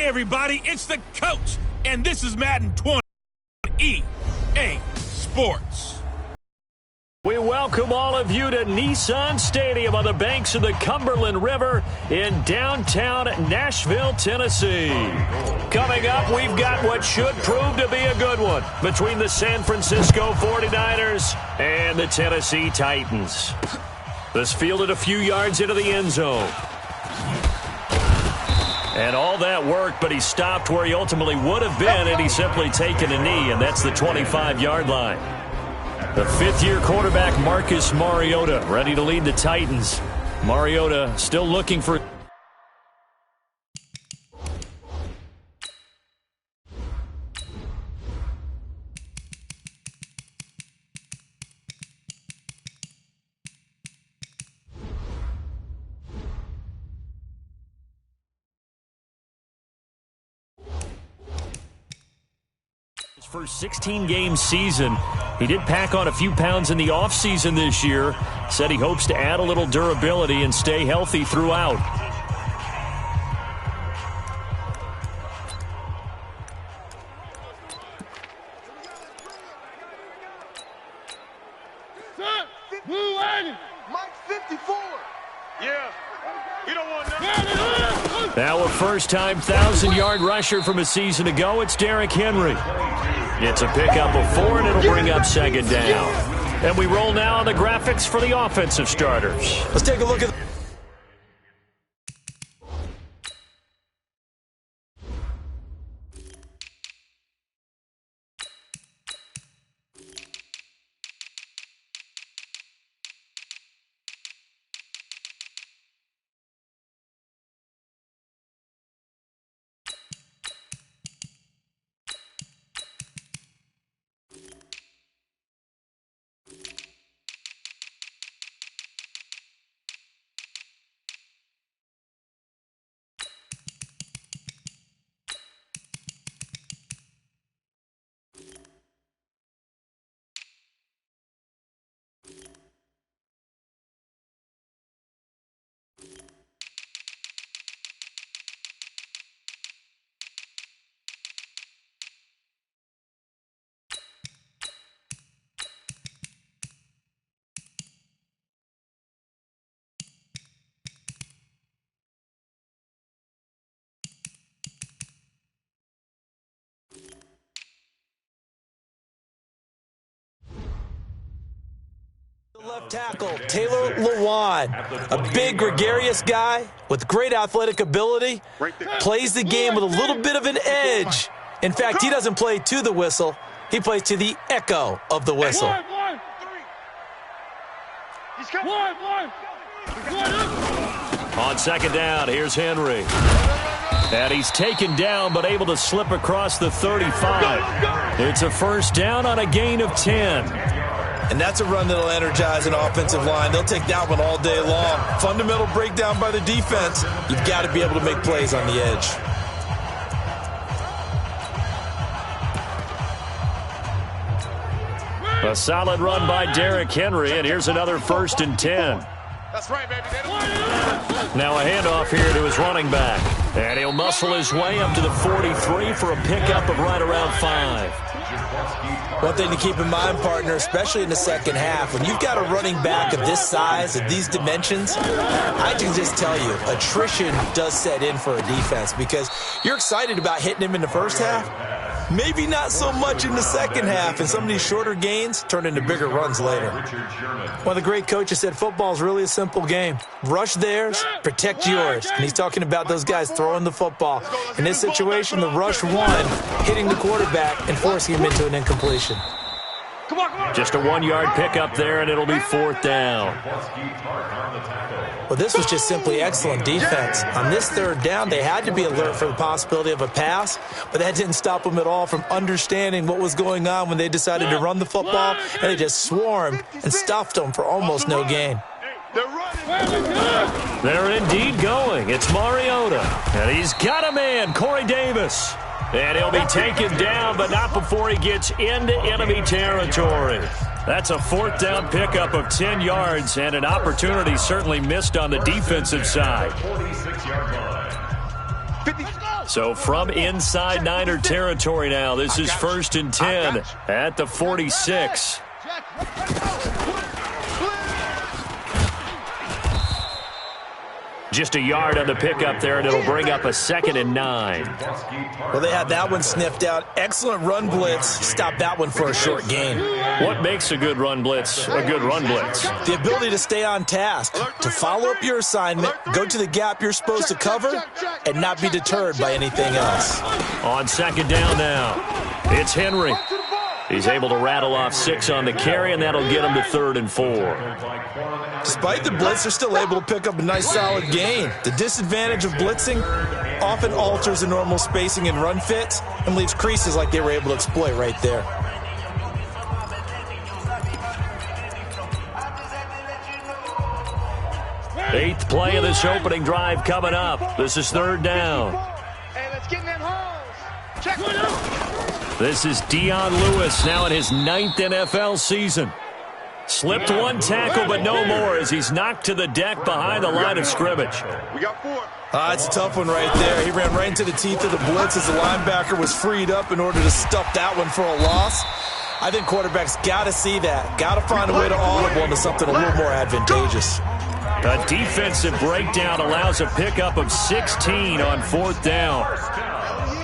Hey, everybody, it's the coach, and this is Madden 20 EA Sports. We welcome all of you to Nissan Stadium on the banks of the Cumberland River in downtown Nashville, Tennessee. Coming up, we've got what should prove to be a good one between the San Francisco 49ers and the Tennessee Titans. This fielded a few yards into the end zone. And all that worked, but he stopped where he ultimately would have been had he simply taken a knee, and that's the 25-yard line. The fifth-year quarterback, Marcus Mariota, ready to lead the Titans. Mariota still looking for... First 16-game season. He did pack on a few pounds in the offseason this year. Said he hopes to add a little durability and stay healthy throughout. Mike 54. Yeah. You don't want nothing. Now a first-time 1,000-yard rusher from a season ago. It's Derrick Henry. It's a pickup of 4, and it'll bring up second down. And we roll now on the graphics for the offensive starters. Let's take a look at... Left tackle, Taylor Lewan, a big, gregarious guy with great athletic ability, plays the game with a little bit of an edge. In fact, he doesn't play to the whistle. He plays to the echo of the whistle. On second down, here's Henry. And he's taken down, but able to slip across the 35. It's a first down on a gain of 10. And that's a run that'll energize an offensive line. They'll take that one all day long. Fundamental breakdown by the defense. You've got to be able to make plays on the edge. A solid run by Derrick Henry, and here's another first and 10. That's right, baby. Now a handoff here to his running back. And he'll muscle his way up to the 43 for a pickup of right around 5. One thing to keep in mind, partner, especially in the second half, when you've got a running back of this size, of these dimensions, I can just tell you, attrition does set in for a defense because you're excited about hitting him in the first half. Maybe not so much in the second half, and some of these shorter gains turn into bigger runs later. One of the great coaches said football is really a simple game. Rush theirs, protect yours. And he's talking about those guys throwing the football. In this situation, the rush one, hitting the quarterback and forcing him into an incompletion. Just a 1-yard pickup there, and it'll be fourth down. Well, this was just simply excellent defense. On this third down, they had to be alert for the possibility of a pass, but that didn't stop them at all from understanding what was going on when they decided to run the football, and they just swarmed and stuffed them for almost no gain. They're indeed going. It's Mariota, and he's got a man, Corey Davis. And he'll be taken down, but not before he gets into enemy territory. That's a fourth down pickup of 10 yards and an opportunity certainly missed on the defensive side. So from inside Niner territory now, this is 1st and 10 at the 46. Just a yard on the pickup there, and it'll bring up a 2nd and 9. Well, they had that one sniffed out. Excellent run blitz. Stopped that one for a short gain. What makes a good run blitz a good run blitz? The ability to stay on task, to follow up your assignment, go to the gap you're supposed to cover, and not be deterred by anything else. On 2nd down now, it's Henry. He's able to rattle off 6 on the carry, and that'll get him to 3rd and 4. Despite the blitz, they're still able to pick up a nice solid gain. The disadvantage of blitzing often alters the normal spacing and run fits and leaves creases like they were able to exploit right there. Eighth play of this opening drive coming up. This is 3rd down. Hey, let's get in them holes. Check it out. This is Dion Lewis now in his 9th NFL season. Slipped one tackle, but no more as he's knocked to the deck behind the line of scrimmage. We got 4. It's a tough one right there. He ran right into the teeth of the blitz as the linebacker was freed up in order to stuff that one for a loss. I think quarterbacks got to see that. Got to find a way to audible into something a little more advantageous. A defensive breakdown allows a pickup of 16 on 4th down.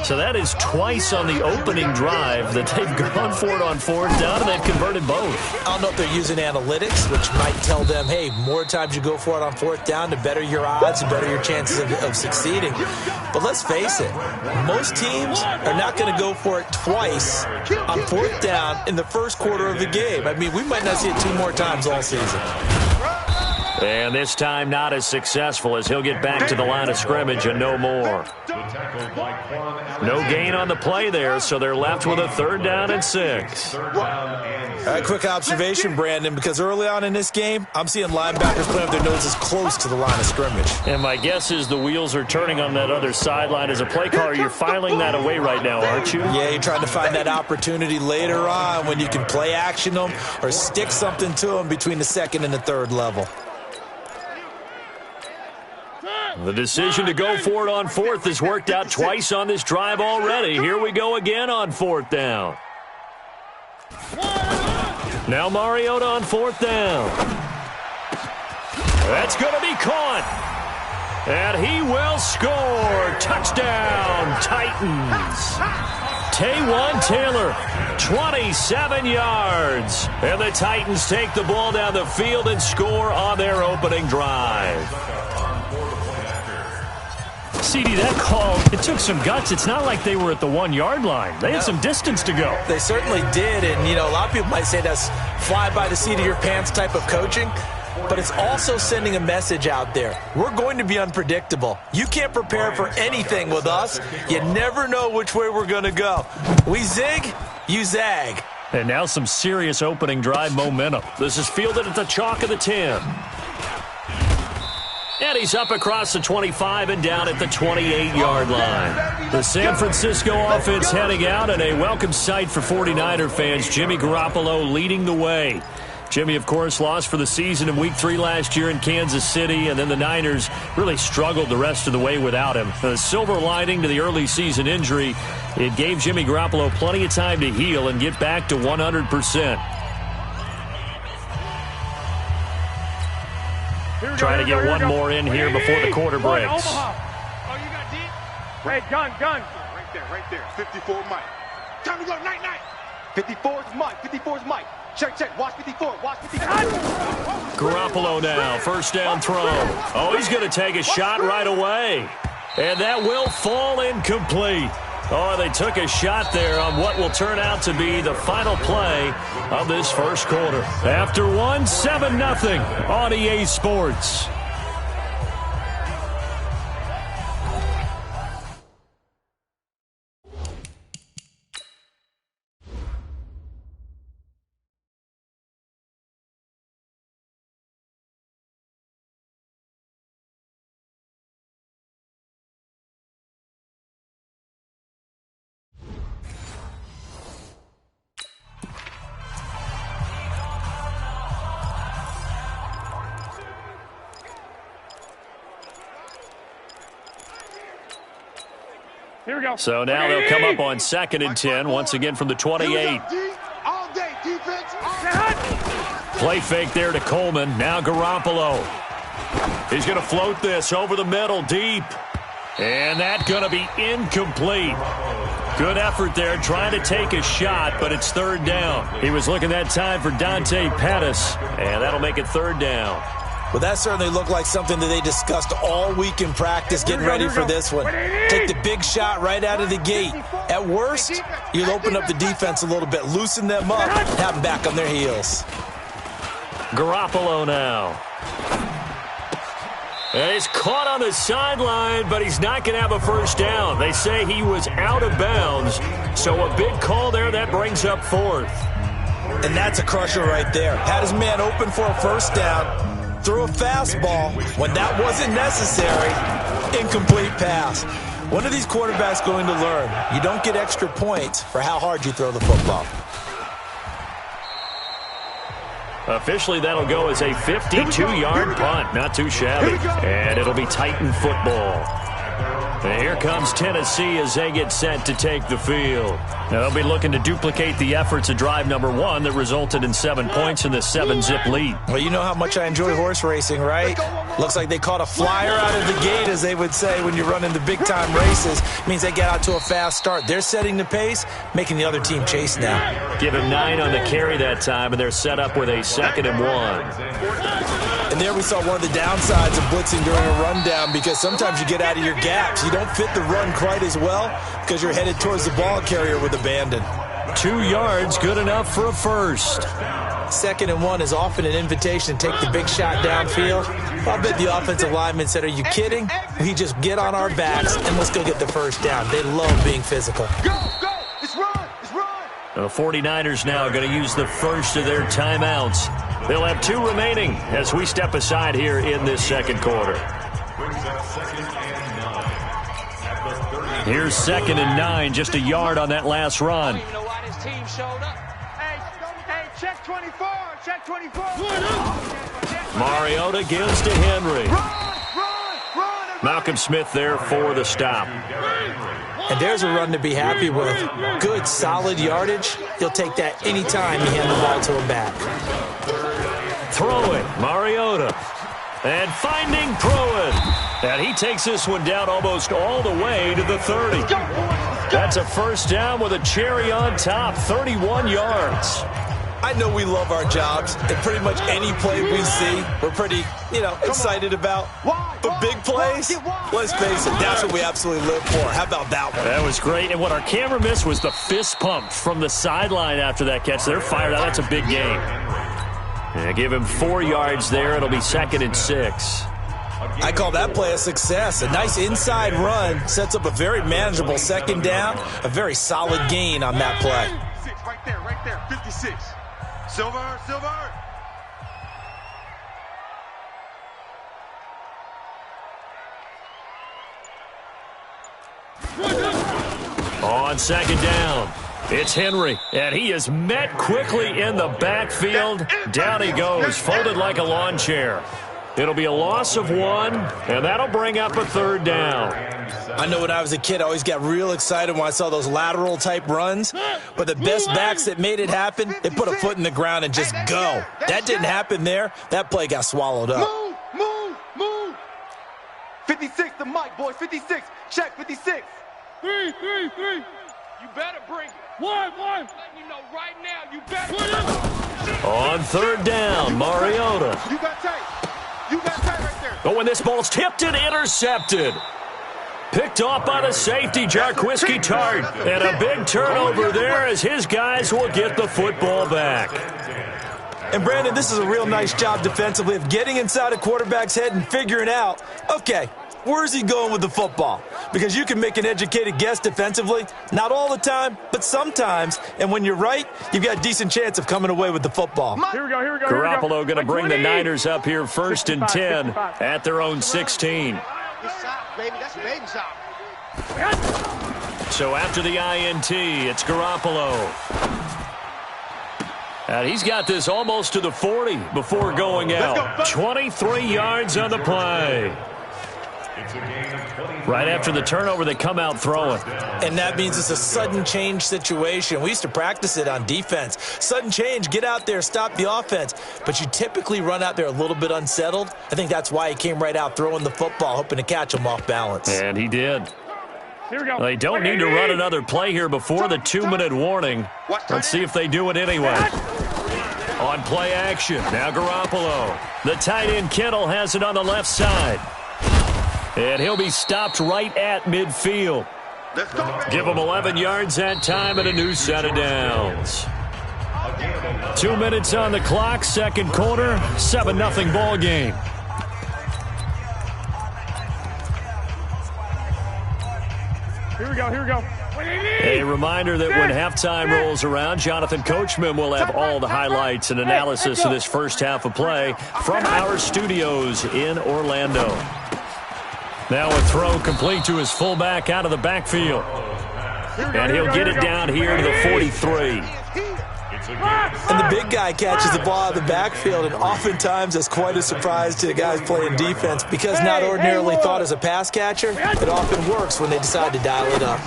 So that is twice on the opening drive that they've gone for it on 4th down, and they've converted both. I don't know if they're using analytics, which might tell them, hey, more times you go for it on 4th down, the better your odds, the better your chances of succeeding. But let's face it, most teams are not going to go for it twice on 4th down in the first quarter of the game. I mean, we might not see it 2 more times all season. And this time not as successful as he'll get back to the line of scrimmage and no more. No gain on the play there, so they're left with a 3rd down and 6. Quick observation, Brandon, because early on in this game, I'm seeing linebackers putting up their noses close to the line of scrimmage. And my guess is the wheels are turning on that other sideline. As a play caller, you're filing that away right now, aren't you? Yeah, you're trying to find that opportunity later on when you can play action them or stick something to them between the 2nd and the 3rd level. The decision to go for it on 4th has worked out twice on this drive already. Here we go again on 4th down. Now Mariota on 4th down. That's going to be caught. And he will score. Touchdown, Titans. Taywan Taylor, 27 yards. And the Titans take the ball down the field and score on their opening drive. CD, that call, it took some guts. It's not like they were at the 1-yard line. They had some distance to go. They certainly did, and, you know, a lot of people might say that's fly by the seat of your pants type of coaching, but it's also sending a message out there. We're going to be unpredictable. You can't prepare for anything with us. You never know which way we're going to go. We zig, you zag. And now some serious opening drive momentum. This is fielded at the chalk of the 10. And he's up across the 25 and down at the 28-yard line. The San Francisco offense heading out, and a welcome sight for 49er fans. Jimmy Garoppolo leading the way. Jimmy, of course, lost for the season in Week 3 last year in Kansas City, and then the Niners really struggled the rest of the way without him. The silver lining to the early season injury, it gave Jimmy Garoppolo plenty of time to heal and get back to 100%. Trying to get one more in here before the quarter breaks. Oh, you got deep? Hey, gun. Right there. 54 Mike. Time to go, night. 54's Mike. 54's Mike. Check. Watch 54. Garoppolo now, first down throw. Oh, he's going to take a shot right away. And that will fall incomplete. Oh, they took a shot there on what will turn out to be the final play of this first quarter. After 7-0 on EA Sports. Here we go. So now they'll come up on 2nd and 10, once again from the 28. All day, defense. Play fake there to Coleman. Now Garoppolo. He's going to float this over the middle, deep. And that's going to be incomplete. Good effort there, trying to take a shot, but it's 3rd down. He was looking that time for Dante Pettis, and that'll make it 3rd down. Well, that certainly looked like something that they discussed all week in practice, getting ready for this one. Take the big shot right out of the gate. At worst, you'll open up the defense a little bit, loosen them up, have them back on their heels. Garoppolo now. And he's caught on the sideline, but he's not going to have a first down. They say he was out of bounds, so a big call there that brings up 4th. And that's a crusher right there. Had his man open for a first down, threw a fastball when that wasn't necessary, incomplete pass. When are these quarterbacks going to learn? You don't get extra points for how hard you throw the football. Officially, that'll go as a 52-yard punt. Not too shabby. And it'll be Titan football. And here comes Tennessee as they get set to take the field. Now, they'll be looking to duplicate the efforts of drive number 1 that resulted in 7 points in the 7-zip lead. Well, you know how much I enjoy horse racing, right? Looks like they caught a flyer out of the gate, as they would say when you're running the big-time races. It means they get out to a fast start. They're setting the pace, making the other team chase now. Give him 9 on the carry that time, and they're set up with a 2nd and 1. And there we saw one of the downsides of blitzing during a rundown, because sometimes you get out of your gaps. You don't fit the run quite as well because you're headed towards the ball carrier with abandon. 2 yards, good enough for a first. 2nd and 1 is often an invitation to take the big shot downfield. I bet the offensive lineman said, are you kidding? We just get on our backs and let's go get the first down. They love being physical. Go, let's run, let's run. The 49ers now are going to use the first of their timeouts. They'll have 2 remaining as we step aside here in this 2nd quarter. Here's 2nd and 9, just a yard on that last run. I don't even know why this team showed up. Hey, check 24, check 24. Mariota gives to Henry. Run. Malcolm Smith there for the stop. And there's a run to be happy with. Good, solid yardage. He'll take that anytime you hand the ball to him back. Throwing, Mariota. And finding Pruitt. And he takes this one down almost all the way to the 30. That's a first down with a cherry on top, 31 yards. I know we love our jobs, and pretty much any play we see, we're pretty, excited about. But big plays, let's face it, that's what we absolutely live for. How about that one? That was great, and what our camera missed was the fist pump from the sideline after that catch. They're fired out. That's a big game. And give him 4 yards there. It'll be 2nd and 6. I call that play a success. A nice inside run sets up a very manageable 2nd down, a very solid gain on that play. Right there, 56. Silver. On 2nd down, it's Henry, and he is met quickly in the backfield. Down he goes, folded like a lawn chair. It'll be a loss of 1, and that'll bring up a 3rd down. I know when I was a kid, I always got real excited when I saw those lateral-type runs. But the best backs that made it happen, they put a foot in the ground and just go. That didn't happen there. That play got swallowed up. Move. 56, the mic, boys. 56. Check 56. 3. You better bring it. One. Letting you know right now, you better. On 3rd down, Mariota. You got tight right there. But when this ball's tipped and intercepted. Picked off by the safety, Jarquiski Tart. And a big turnover there as his guys will get the football back. And, Brandon, this is a real nice job defensively of getting inside a quarterback's head and figuring out, okay, where's he going with the football? Because you can make an educated guess defensively. Not all the time, but sometimes. And when you're right, you've got a decent chance of coming away with the football. Here we go. Garoppolo going to bring the Niners up here 1st and 10 at their own 16. Baby, that's baby shot. So after the INT, it's Garoppolo. And he's got this almost to the 40 before going out. 23 yards on the play. Right after the turnover, they come out throwing. And that means it's a sudden change situation. We used to practice it on defense. Sudden change, get out there, stop the offense. But you typically run out there a little bit unsettled. I think that's why he came right out throwing the football, hoping to catch him off balance. And he did. Here we go. They don't need to run another play here before the 2-minute warning. Let's see if they do it anyway. On play action, now Garoppolo. The tight end Kittle has it on the left side. And he'll be stopped right at midfield. Give him 11 yards that time and a new set of downs. 2 minutes on the clock, second quarter, 7-0 ball game. Here we go, here we go. A reminder that when halftime rolls around, Jonathan Coachman will have all the highlights and analysis of this first half of play from our studios in Orlando. Now a throw complete to his fullback out of the backfield. And he'll get it down here to the 43. And the big guy catches the ball out of the backfield, and oftentimes that's quite a surprise to the guys playing defense because not ordinarily thought as a pass catcher, it often works when they decide to dial it up.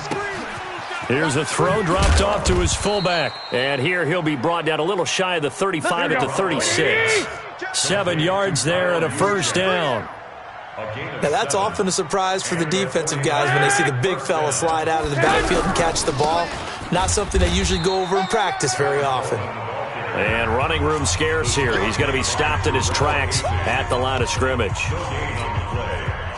Here's a throw dropped off to his fullback. And here he'll be brought down a little shy of the 35 at the 36. 7 yards there and a first down. Now, that's often a surprise for the defensive guys when they see the big fella slide out of the backfield and catch the ball. Not something they usually go over in practice very often. And running room scarce here. He's going to be stopped in his tracks at the line of scrimmage.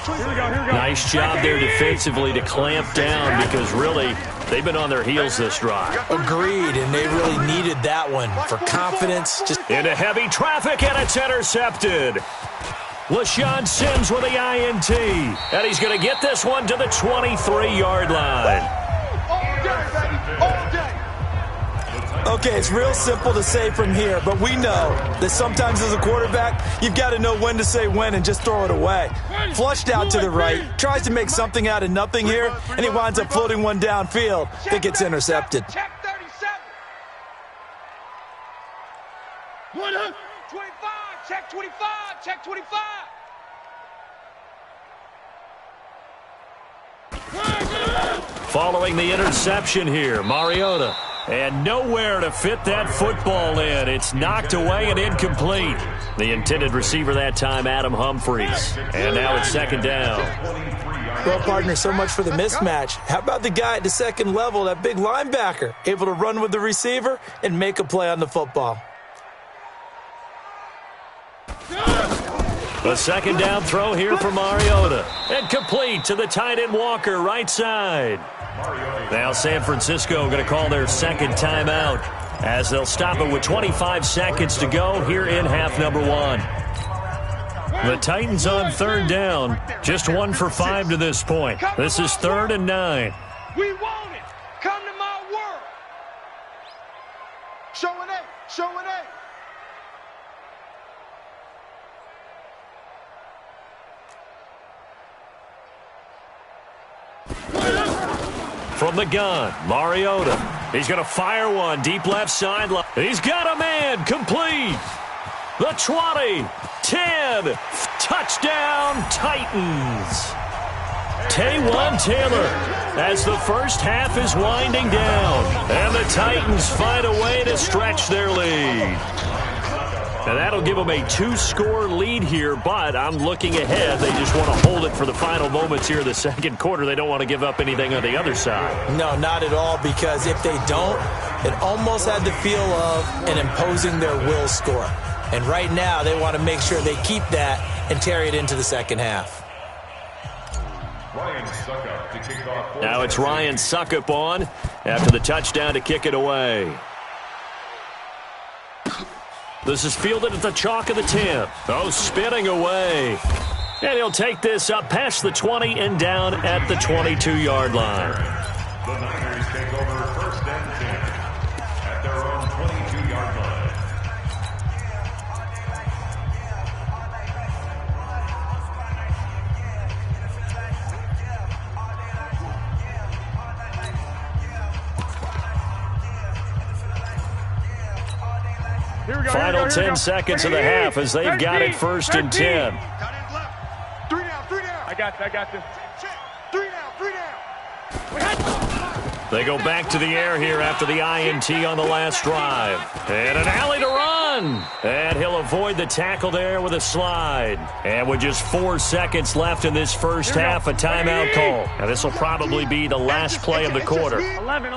Nice job there defensively to clamp down because really they've been on their heels this drive. Agreed, and they really needed that one for confidence. Just into heavy traffic, and it's intercepted. LaShawn Sims with the INT. And he's going to get this one to the 23-yard line. All day, baby, all day. Okay, it's real simple to say from here, but we know that sometimes as a quarterback, you've got to know when to say when and just throw it away. Flushed out to the right, tries to make something out of nothing here, and he winds up floating one downfield that gets intercepted. Check 37. 25. Check 25. Check 25. Following the interception here, Mariota. And nowhere to fit that football in. It's knocked away and incomplete. The intended receiver that time, Adam Humphries. And now it's second down. Well, partner, so much for the mismatch. How about the guy at the second level, that big linebacker, able to run with the receiver and make a play on the football? The second down throw here for Mariota. And complete to the tight end Walker, right side. Now San Francisco going to call their second timeout as they'll stop it with 25 seconds to go here in half number one. The Titans on third down, just 1 for 5 to this point. This is 3rd and 9. We want it. Come to my world. Show an A. Show an A. From the gun, Mariota. He's going to fire one deep left sideline. He's got a man, complete. The 20, 10, touchdown Titans. Taywan Taylor as the first half is winding down. And the Titans find a way to stretch their lead. And that'll give them a 2-score lead here, but I'm looking ahead. They just want to hold it for the final moments here in the second quarter. They don't want to give up anything on the other side. No, not at all, because if they don't, it almost had the feel of an imposing their will score. And right now, they want to make sure they keep that and carry it into the second half. Now it's Ryan Suckup on after the touchdown to kick it away. This is fielded at the chalk of the 10. Oh, spinning away. And he'll take this up past the 20 and down at the 22-yard line. The Niners take over 1st and 10 at their own 22-yard line. Final 10 seconds of the half as they've got it 1st and 10. Three down. got this. Three down. They go back to the air here after the INT on the last drive. And an alley to run. And he'll avoid the tackle there with a slide. And with just 4 seconds left in this first half, a timeout call. Now this will probably be the last play of the quarter. 11.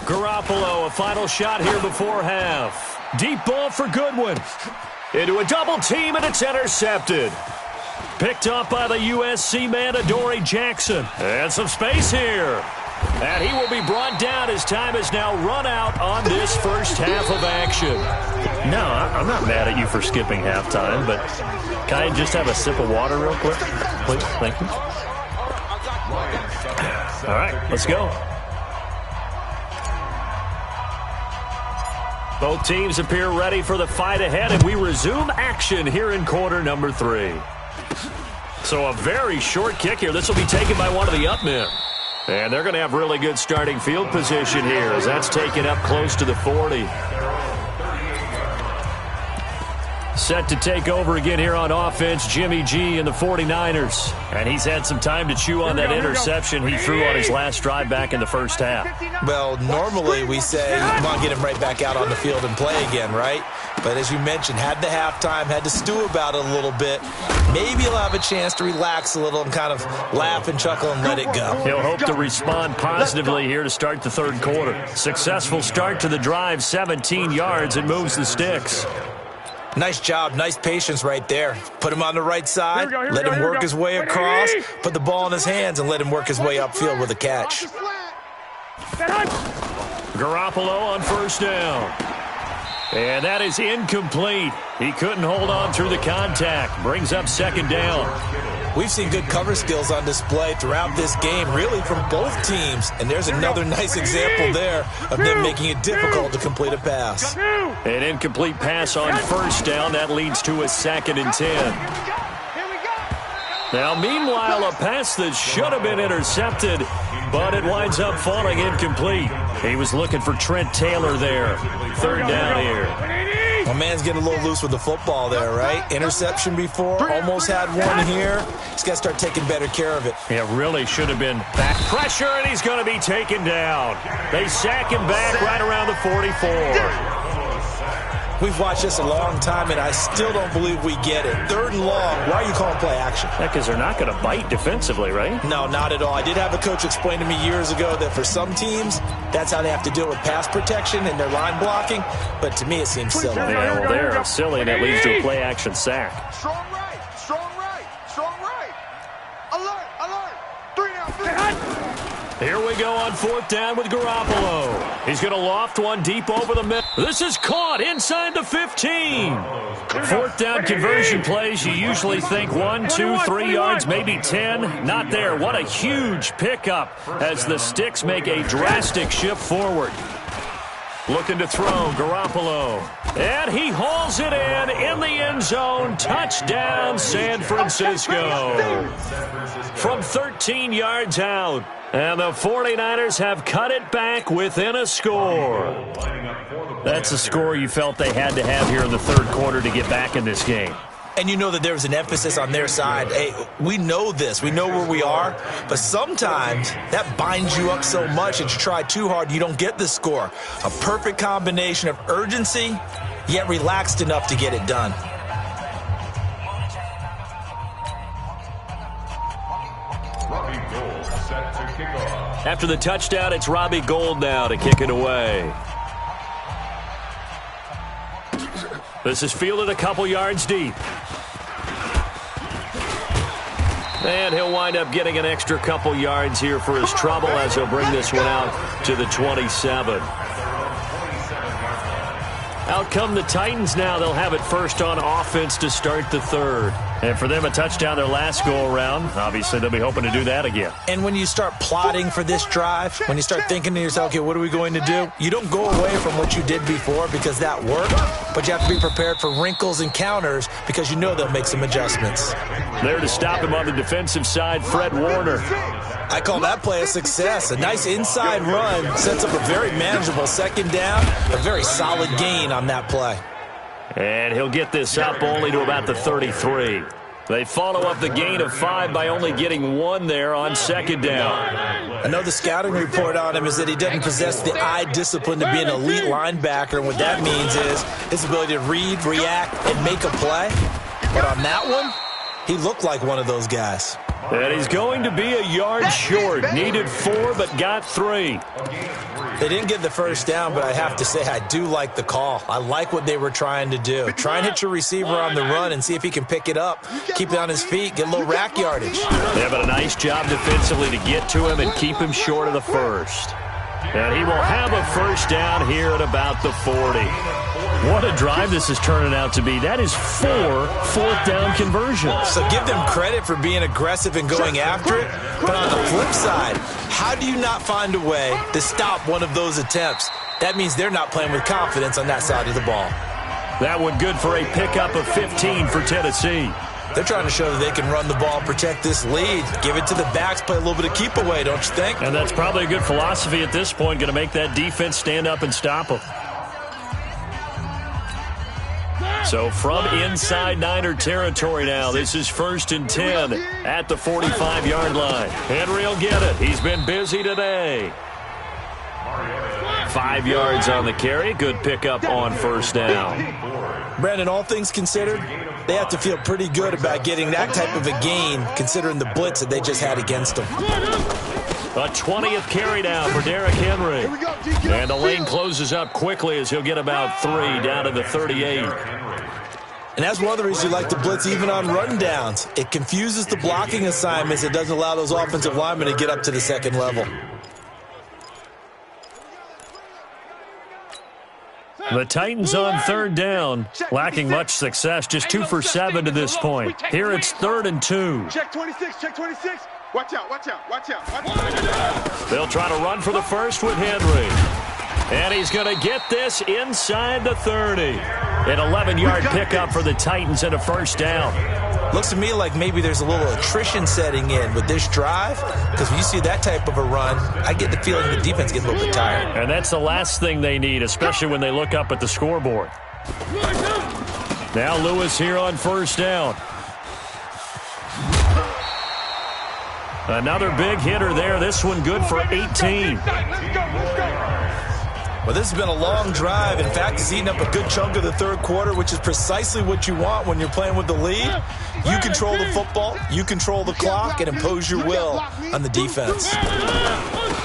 Garoppolo, a final shot here before half. Deep ball for Goodwin. Into a double team, and it's intercepted. Picked up by the USC man, Adoree Jackson. And some space here. And he will be brought down as time has now run out on this first half of action. No, I'm not mad at you for skipping halftime, but can I just have a sip of water real quick? Please, thank you. All right, let's go. Both teams appear ready for the fight ahead, and we resume action here in quarter number 3. So a very short kick here. This will be taken by one of the up men. And they're going to have really good starting field position here as that's taken up close to the 40. Set to take over again here on offense, Jimmy G and the 49ers. And he's had some time to chew on that interception he threw on his last drive back in the first half. Well, normally we say, come on, get him right back out on the field and play again, right? But as you mentioned, had the halftime, had to stew about it a little bit. Maybe he'll have a chance to relax a little and kind of laugh and chuckle and let it go. He'll hope to respond positively here to start the third quarter. Successful start to the drive, 17 yards, and moves the sticks. Nice job, nice patience right there. Put him on the right side, let him work his way across, put the ball in his hands, and let him work his way upfield with a catch. Garoppolo on first down. And that is incomplete. He couldn't hold on through the contact. Brings up second down. We've seen good cover skills on display throughout this game, really from both teams. And there's another nice example there of them making it difficult to complete a pass. An incomplete pass on first down. That leads to a 2nd and 10. Now, meanwhile, a pass that should have been intercepted, but it winds up falling incomplete. He was looking for Trent Taylor there. Third down here. My man's getting a little loose with the football there, right? Interception before, almost had one here. He's got to start taking better care of it. It really should have been back pressure, and he's going to be taken down. They sack him back right around the 44. We've watched this a long time, and I still don't believe we get it. 3rd and long, why are you calling play action? Yeah, because they're not going to bite defensively, right? No, not at all. I did have a coach explain to me years ago that for some teams, that's how they have to deal with pass protection and their line blocking. But to me, it seems silly. Yeah, well, they're silly, and that leads to a play action sack. Strong right. Alert. 3 down. Here we go on 4th down with Garoppolo. He's going to loft one deep over the middle. This is caught inside the 15. 4th down conversion plays, you usually think 1, 2, 3 yards, maybe 10. Not there. What a huge pickup as the sticks make a drastic shift forward. Looking to throw, Garoppolo. And he hauls it in the end zone. Touchdown, San Francisco. From 13 yards out. And the 49ers have cut it back within a score. That's a score you felt they had to have here in the third quarter to get back in this game. And you know that there was an emphasis on their side. Hey, we know this. We know where we are. But sometimes that binds you up so much that you try too hard, you don't get the score. A perfect combination of urgency, yet relaxed enough to get it done. After the touchdown, it's Robbie Gould now to kick it away. This is fielded a couple yards deep. And he'll wind up getting an extra couple yards here for his trouble as he'll bring this one out to the 27. Out come the Titans now. They'll have it first on offense to start the third. And for them, a touchdown their last go-around. Obviously, they'll be hoping to do that again. And when you start plotting for this drive, when you start thinking to yourself, okay, what are we going to do? You don't go away from what you did before because that worked, but you have to be prepared for wrinkles and counters because you know they'll make some adjustments. There to stop him on the defensive side, Fred Warner. I call that play a success. A nice inside run sets up a very manageable second down, a very solid gain on that play. And he'll get this up only to about the 33. They follow up the gain of 5 by only getting 1 there on second down. I know the scouting report on him is that he doesn't possess the eye discipline to be an elite linebacker, and what that means is his ability to read, react, and make a play. But on that one, he looked like one of those guys. And he's going to be a yard short. Needed 4, but got 3. They didn't get the first down, but I have to say I do like the call. I like what they were trying to do. Try and hit your receiver on the run and see if he can pick it up, keep it on his feet, get a little rack yardage. Yeah, but a nice job defensively to get to him and keep him short of the first. And he will have a first down here at about the 40. What a drive this is turning out to be. That is 4 fourth-down conversions. So give them credit for being aggressive and going after it. But on the flip side, how do you not find a way to stop one of those attempts? That means they're not playing with confidence on that side of the ball. That one good for a pickup of 15 for Tennessee. They're trying to show that they can run the ball, protect this lead, give it to the backs, play a little bit of keep away, don't you think? And that's probably a good philosophy at this point, going to make that defense stand up and stop them. So from inside Niner territory now, this is 1st and 10 at the 45-yard line. Henry will get it. He's been busy today. 5 yards on the carry. Good pickup on first down. Brandon, all things considered, they have to feel pretty good about getting that type of a gain, considering the blitz that they just had against them. A 20th carry down for Derrick Henry. And the lane closes up quickly as he'll get about 3 down to the 38. And that's one of the reasons you like to blitz even on run downs. It confuses the blocking assignments. It doesn't allow those offensive linemen to get up to the second level. The Titans on 3rd down, lacking much success, just 2 for 7 to this point. Here it's 3rd and 2. Check 26, check 26. Watch out, watch out, watch out, watch out. They'll try to run for the first with Henry. And he's going to get this inside the 30. An 11-yard pickup for the Titans and a first down. Looks to me like maybe there's a little attrition setting in with this drive, because when you see that type of a run, I get the feeling the defense gets a little bit tired. And that's the last thing they need, especially when they look up at the scoreboard. Now Lewis here on first down. Another big hitter there. This one good for 18. Well, this has been a long drive. In fact, it's eaten up a good chunk of the third quarter, which is precisely what you want when you're playing with the lead. You control the football, you control the clock, and impose your will on the defense.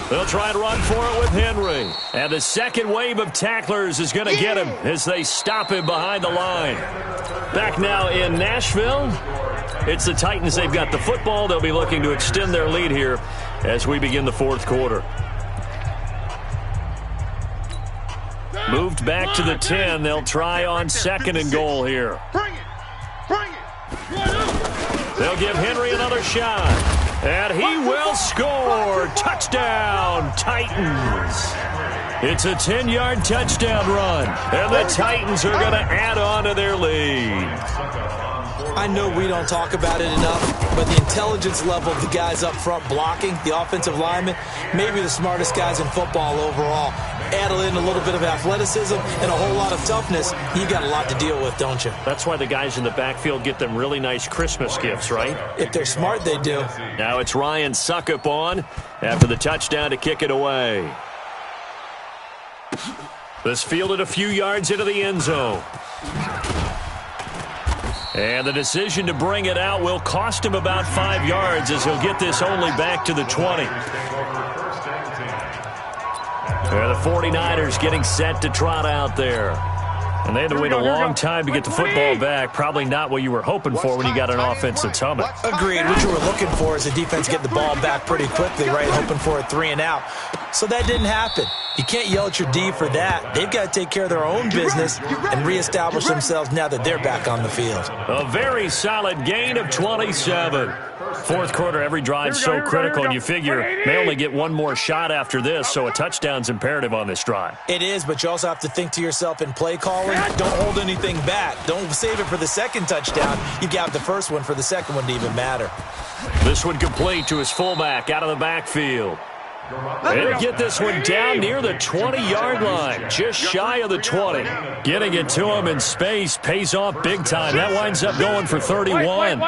They'll try and run for it with Henry. And the second wave of tacklers is going to get him as they stop him behind the line. Back now in Nashville, it's the Titans. They've got the football. They'll be looking to extend their lead here as we begin the fourth quarter. Moved back to the 10. They'll try on 2nd and goal here. Bring it, bring it. They'll give Henry another shot. And he will score. Touchdown, Titans. It's a 10-yard touchdown run. And the Titans are going to add on to their lead. I know we don't talk about it enough, but the intelligence level of the guys up front blocking, the offensive linemen, maybe the smartest guys in football overall. Add in a little bit of athleticism and a whole lot of toughness, you got a lot to deal with, don't you? That's why the guys in the backfield get them really nice Christmas gifts, right? If they're smart, they do. Now it's Ryan Suckup on after the touchdown to kick it away. This fielded a few yards into the end zone. And the decision to bring it out will cost him about 5 yards as he'll get this only back to the 20. And the 49ers getting set to trot out there. And they had to wait a long time to get the football back. Probably not what you were hoping for when you got an offense that's humming. Agreed. What you were looking for is the defense get the ball back pretty quickly, right? Hoping for a 3 and out. So that didn't happen. You can't yell at your D for that. They've got to take care of their own business and reestablish themselves now that they're back on the field. A very solid gain of 27. Fourth quarter, every drive so critical, and you figure may only get one more shot after this, so a touchdown's imperative on this drive. It is, but you also have to think to yourself in play calling, don't hold anything back. Don't save it for the second touchdown. You got the first one for the second one to even matter. This one complete to his fullback out of the backfield. He'll get this one down near the 20-yard line, just shy of the 20. Getting it to him in space pays off big time. That winds up going for 31.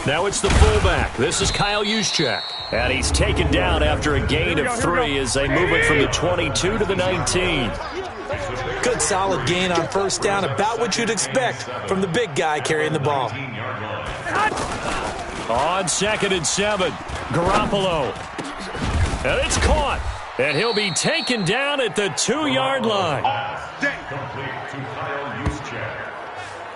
Now it's the fullback. This is Kyle Juszczyk. And he's taken down after a gain of 3 as they move it from the 22 to the 19. Good solid gain on first down, about what you'd expect from the big guy carrying the ball. On 2nd and 7, Garoppolo. And it's caught. And he'll be taken down at the 2-yard line.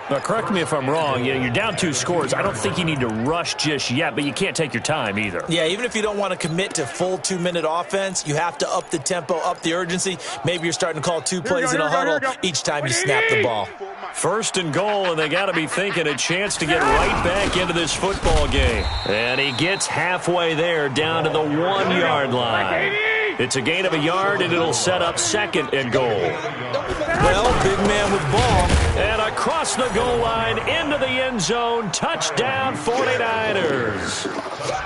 Now, correct me if I'm wrong. You're down 2 scores. I don't think you need to rush just yet, but you can't take your time either. Yeah, even if you don't want to commit to full 2-minute offense, you have to up the tempo, up the urgency. Maybe you're starting to call 2 plays in a huddle each time you snap the ball. 1st and goal, and they got to be thinking a chance to get right back into this football game. And he gets halfway there, down to the 1-yard line. It's a gain of a yard, and it'll set up 2nd and goal. Well, big man with ball. And across the goal line, into the end zone, touchdown 49ers.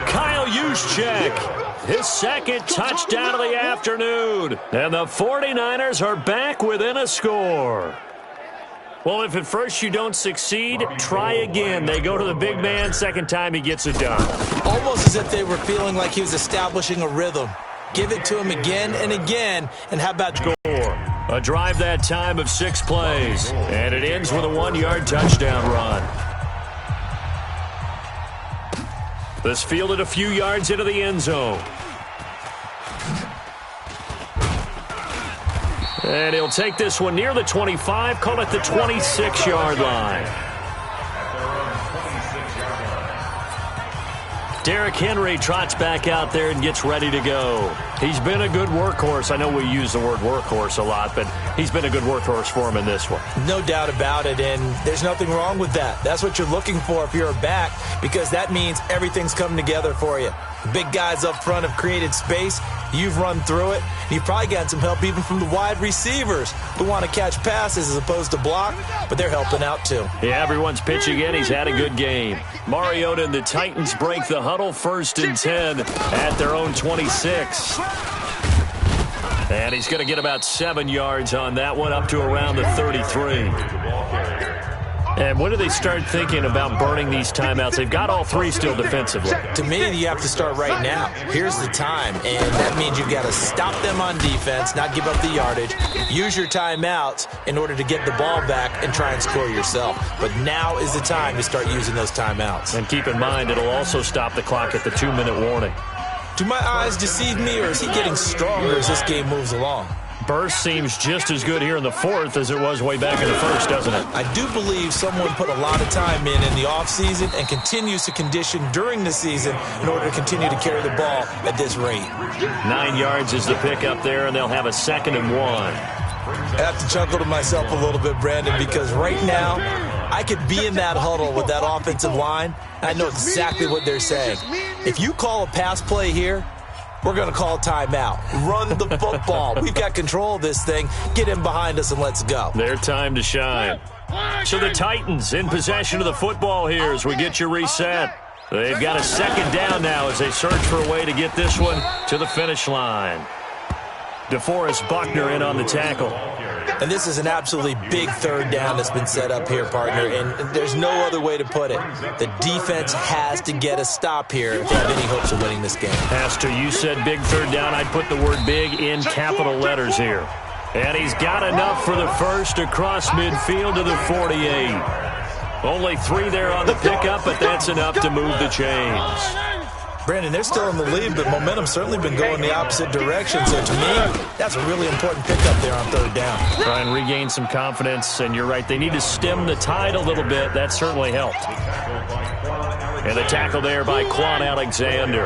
Kyle Juszczyk, his 2nd touchdown of the afternoon. And the 49ers are back within a score. Well, if at first you don't succeed, try again. They go to the big man, 2nd time he gets it done. Almost as if they were feeling like he was establishing a rhythm. Give it to him again and again, and how about score? A drive that time of 6 plays, and it ends with a 1-yard touchdown run. This fielded a few yards into the end zone. And he'll take this one near the 25, call it the 26-yard line. Derrick Henry trots back out there and gets ready to go. He's been a good workhorse. I know we use the word workhorse a lot, but he's been a good workhorse for him in this one. No doubt about it, and there's nothing wrong with that. That's what you're looking for if you're a back, because that means everything's coming together for you. Big guys up front have created space. You've run through it. You've probably gotten some help even from the wide receivers who want to catch passes as opposed to block, but they're helping out too. Yeah, everyone's pitching in. He's had a good game. Mariota and the Titans break the huddle, 1st and 10 at their own 26. And he's going to get about 7 yards on that one, up to around the 33. And when do they start thinking about burning these timeouts? They've got all 3 still defensively. To me, you have to start right now. Here's the time, and that means you've got to stop them on defense, not give up the yardage, use your timeouts in order to get the ball back and try and score yourself. But now is the time to start using those timeouts. And keep in mind, it'll also stop the clock at the 2-minute warning. Do my eyes deceive me, or is he getting stronger as this game moves along? Burst seems just as good here in the 4th as it was way back in the 1st, doesn't it? I do believe someone put a lot of time in the offseason and continues to condition during the season in order to continue to carry the ball at this rate. 9 yards is the pickup there, and they'll have a 2nd and 1. I have to chuckle to myself a little bit, Brandon, because right now I could be in that huddle with that offensive line. I know exactly what they're saying. If you call a pass play here, we're going to call timeout. Run the football. We've got control of this thing. Get in behind us and let's go. Their time to shine. So the Titans in possession of the football here as we get you reset. They've got a 2nd down now as they search for a way to get this one to the finish line. DeForest Buckner in on the tackle. And this is an absolutely big 3rd down that's been set up here, partner, and there's no other way to put it. The defense has to get a stop here if they have any hopes of winning this game. Pastor, you said big 3rd down. I'd put the word big in capital letters here. And he's got enough for the 1st across midfield to the 48. Only 3 there on the pickup, but that's enough to move the chains. Brandon, they're still in the lead, but momentum's certainly been going the opposite direction. So to me, that's a really important pickup there on 3rd down. Try and regain some confidence, and you're right. They need to stem the tide a little bit. That certainly helped. And the tackle there by Quan Alexander.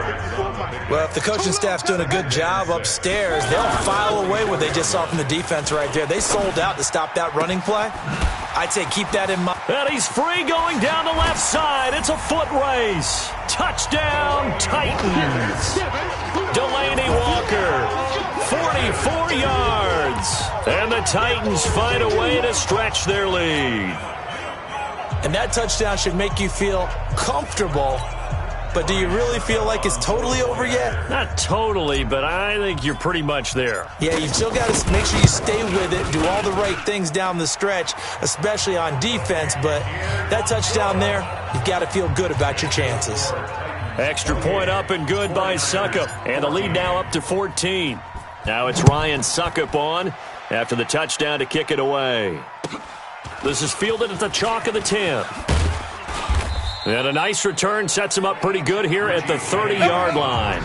Well, if the coaching staff's doing a good job upstairs, they'll file away what they just saw from the defense right there. They sold out to stop that running play. I'd say keep that in mind. And he's free going down the left side. It's a foot race. Touchdown, Titans. Delaney Walker, 44 yards. And the Titans find a way to stretch their lead. And that touchdown should make you feel comfortable but do you really feel like it's totally over yet? Not totally, but I think you're pretty much there. Yeah, you've still got to make sure you stay with it, do all the right things down the stretch, especially on defense, but that touchdown there, you've got to feel good about your chances. Extra point up and good by Suckup, and the lead now up to 14. Now it's Ryan Suckup on after the touchdown to kick it away. This is fielded at the chalk of the 10. And a nice return sets him up pretty good here at the 30-yard line.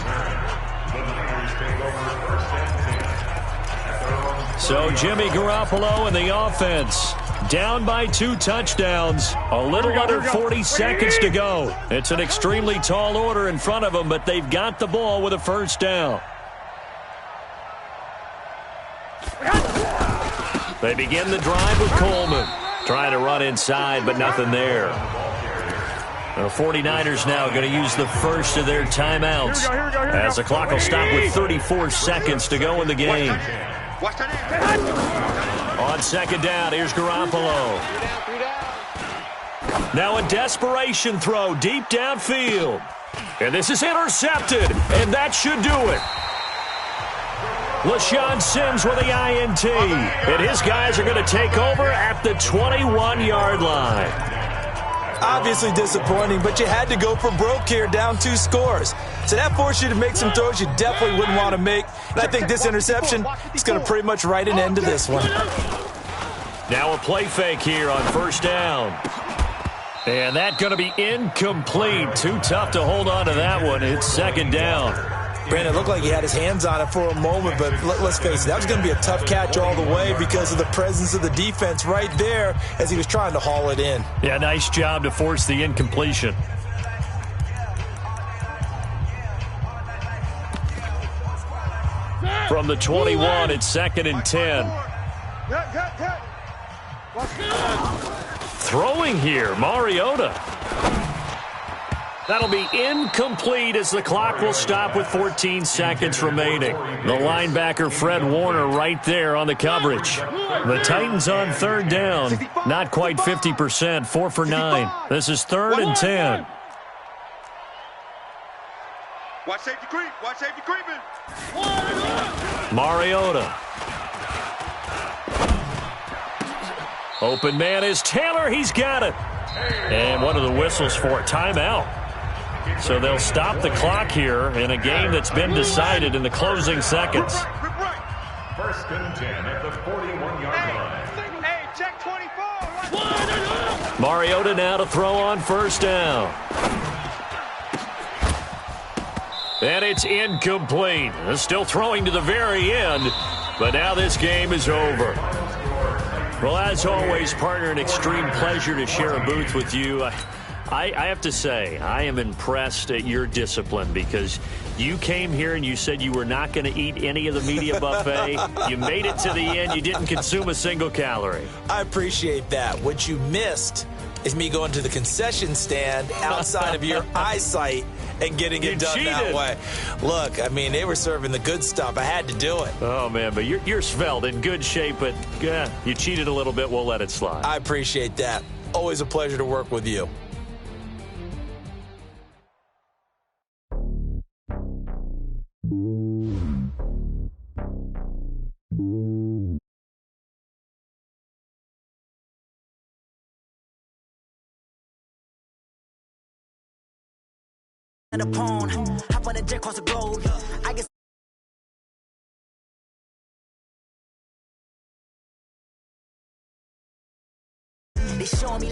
So Jimmy Garoppolo and the offense down by 2 touchdowns. A little under 40 seconds to go. It's an extremely tall order in front of them, but they've got the ball with a first down. They begin the drive with Coleman. Trying to run inside, but nothing there. The 49ers now going to use the first of their timeouts as the clock will stop with 34 seconds to go in the game. On second down, here's Garoppolo. Now a desperation throw deep downfield. And this is intercepted, and that should do it. LaShawn Sims with the INT. And his guys are going to take over at the 21-yard line. Obviously disappointing, but you had to go for broke here, down 2 scores. So that forced you to make some throws you definitely wouldn't want to make. And I think this interception is going to pretty much write an end to this one. Now a play fake here on first down. And that's going to be incomplete. Too tough to hold on to that one. It's second down. Brandon, it looked like he had his hands on it for a moment, but let's face it, that was going to be a tough catch all the way because of the presence of the defense right there as he was trying to haul it in. Yeah, nice job to force the incompletion. From the 21, it's second and 10. Throwing here, Mariota. That'll be incomplete as the clock will stop with 14 seconds remaining. The linebacker, Fred Warner, right there on the coverage. The Titans on third down. Not quite 50%, 4 for 9. This is third and 10. Watch safety creep. Watch safety creeping. Mariota. Open man is Taylor. He's got it. And one of the whistles for a timeout. So they'll stop the clock here in a game that's been decided in the closing seconds. First and 10 at the 41-yard line. Hey, check 24. Mariota now to throw on first down. And it's incomplete. They're still throwing to the very end, but now this game is over. Well, as always, partner, an extreme pleasure to share a booth with you. I have to say, I am impressed at your discipline because you came here and you said you were not going to eat any of the media buffet. You made it to the end. You didn't consume a single calorie. I appreciate that. What you missed is me going to the concession stand outside of your eyesight and getting it done that way. Look, I mean, they were serving the good stuff. I had to do it. Oh, man, but you're svelte, in good shape, but you cheated a little bit. We'll let it slide. I appreciate that. Always a pleasure to work with you. Hop on a jet across the globe. I guess they show me